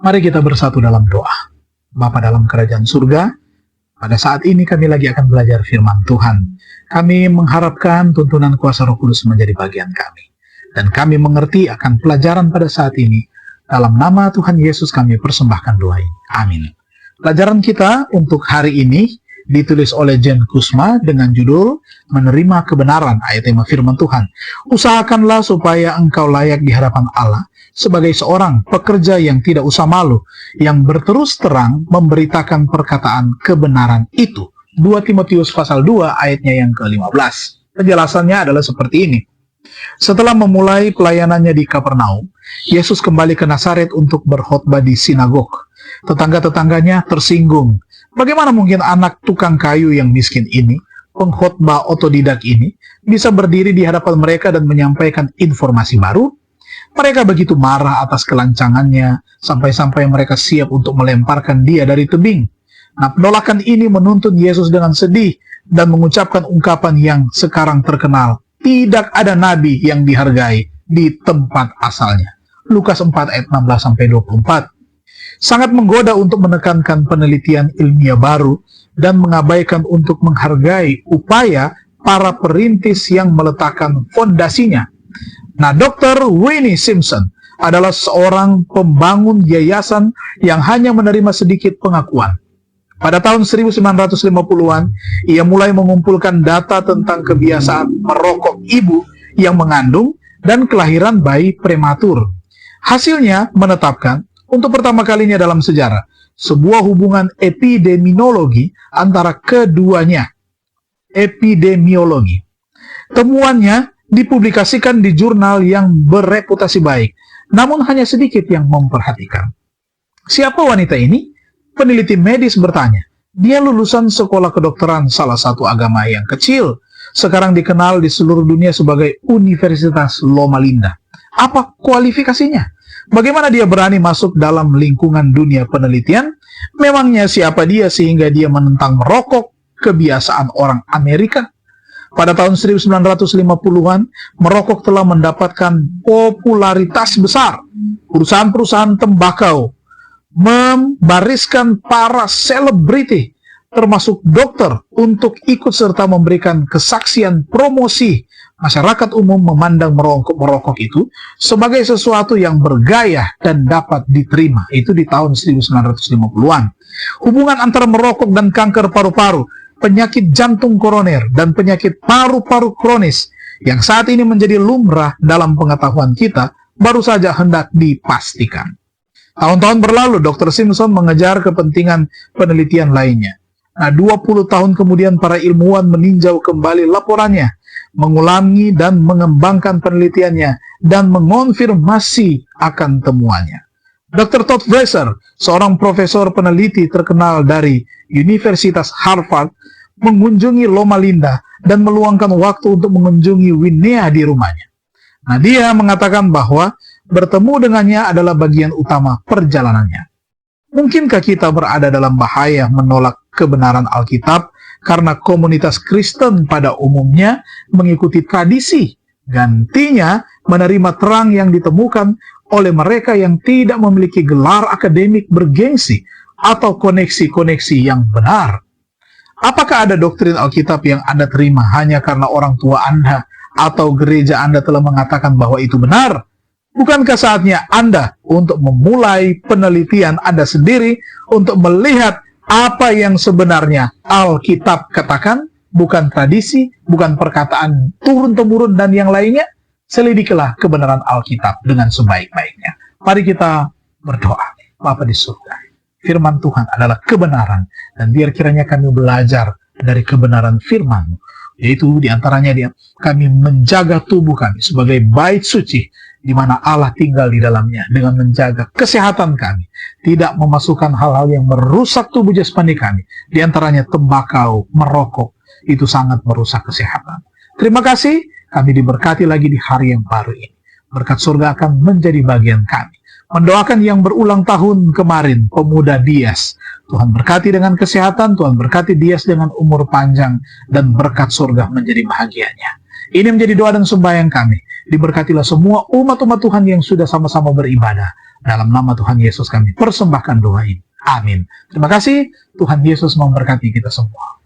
Mari kita bersatu dalam doa. Bapa dalam kerajaan surga, pada saat ini kami lagi akan belajar firman Tuhan. Kami mengharapkan tuntunan kuasa Roh Kudus menjadi bagian kami. Dan kami mengerti akan pelajaran pada saat ini. Dalam nama Tuhan Yesus kami persembahkan doa ini. Amin. Pelajaran kita untuk hari ini ditulis oleh Jen Kusma dengan judul Menerima Kebenaran, ayat tema firman Tuhan. Usahakanlah supaya engkau layak di hadapan Allah sebagai seorang pekerja yang tidak usah malu, yang berterus terang memberitakan perkataan kebenaran itu. 2 Timotius pasal 2 ayatnya yang ke-15. Penjelasannya adalah seperti ini. Setelah memulai pelayanannya di Kapernaum, Yesus kembali ke Nazaret untuk berkhotbah di sinagog. Tetangga-tetangganya tersinggung. Bagaimana mungkin anak tukang kayu yang miskin ini, pengkhotbah otodidak ini, bisa berdiri di hadapan mereka dan menyampaikan informasi baru? Mereka begitu marah atas kelancangannya, sampai-sampai mereka siap untuk melemparkan dia dari tebing. Nah, penolakan ini menuntun Yesus dengan sedih dan mengucapkan ungkapan yang sekarang terkenal. Tidak ada nabi yang dihargai di tempat asalnya. Lukas 4 ayat 16-24. Sangat menggoda untuk menekankan penelitian ilmiah baru dan mengabaikan untuk menghargai upaya para perintis yang meletakkan fondasinya. Nah, Dr. Winnie Simpson adalah seorang pembangun yayasan yang hanya menerima sedikit pengakuan. Pada tahun 1950-an, ia mulai mengumpulkan data tentang kebiasaan merokok ibu yang mengandung dan kelahiran bayi prematur. Hasilnya menetapkan untuk pertama kalinya dalam sejarah sebuah hubungan epidemiologi antara keduanya. Epidemiologi. Temuannya dipublikasikan di jurnal yang bereputasi baik, namun hanya sedikit yang memperhatikan. Siapa wanita ini? Peneliti medis bertanya. Dia lulusan sekolah kedokteran salah satu agama yang kecil, sekarang dikenal di seluruh dunia sebagai Universitas Loma Linda. Apa kualifikasinya? Bagaimana dia berani masuk dalam lingkungan dunia penelitian? Memangnya siapa dia sehingga dia menentang merokok, kebiasaan orang Amerika? Pada tahun 1950-an, merokok telah mendapatkan popularitas besar. Perusahaan-perusahaan tembakau membariskan para selebriti, termasuk dokter, untuk ikut serta memberikan kesaksian promosi. Masyarakat umum memandang merokok itu sebagai sesuatu yang bergaya dan dapat diterima. Itu di tahun 1950-an. Hubungan antara merokok dan kanker paru-paru, penyakit jantung koroner, dan penyakit paru-paru kronis yang saat ini menjadi lumrah dalam pengetahuan kita baru saja hendak dipastikan. Tahun-tahun berlalu, Dr. Simpson mengejar kepentingan penelitian lainnya. Nah, 20 tahun kemudian para ilmuwan meninjau kembali laporannya, mengulangi dan mengembangkan penelitiannya, dan mengonfirmasi akan temuannya. Dr. Todd Bresser, seorang profesor peneliti terkenal dari Universitas Harvard, mengunjungi Loma Linda dan meluangkan waktu untuk mengunjungi Winnea di rumahnya. Nah, dia mengatakan bahwa bertemu dengannya adalah bagian utama perjalanannya. Mungkinkah kita berada dalam bahaya menolak kebenaran Alkitab karena komunitas Kristen pada umumnya mengikuti tradisi, gantinya menerima terang yang ditemukan oleh mereka yang tidak memiliki gelar akademik bergengsi atau koneksi-koneksi yang benar? Apakah ada doktrin Alkitab yang Anda terima hanya karena orang tua Anda atau gereja Anda telah mengatakan bahwa itu benar? Bukankah saatnya Anda untuk memulai penelitian Anda sendiri untuk melihat apa yang sebenarnya Alkitab katakan, bukan tradisi, bukan perkataan turun-temurun dan yang lainnya? Selidikilah kebenaran Alkitab dengan sebaik-baiknya. Mari kita berdoa. Bapa di surga, firman Tuhan adalah kebenaran, dan biar kiranya kami belajar dari kebenaran firman-Mu, yaitu diantaranya kami menjaga tubuh kami sebagai bait suci, di mana Allah tinggal di dalamnya, dengan menjaga kesehatan kami, tidak memasukkan hal-hal yang merusak tubuh jasmani kami, di antaranya tembakau, merokok, itu sangat merusak kesehatan. Terima kasih, kami diberkati lagi di hari yang baru ini. Berkat surga akan menjadi bagian kami. Mendoakan yang berulang tahun kemarin, pemuda Dias. Tuhan berkati dengan kesehatan, Tuhan berkati Dias dengan umur panjang, dan berkat surga menjadi bahagianya. Ini menjadi doa dan sembahyang kami. Diberkatilah semua umat-umat Tuhan yang sudah sama-sama beribadah Dalam nama Tuhan Yesus kami persembahkan doa ini. Amin. Terima kasih. Tuhan Yesus memberkati kita semua.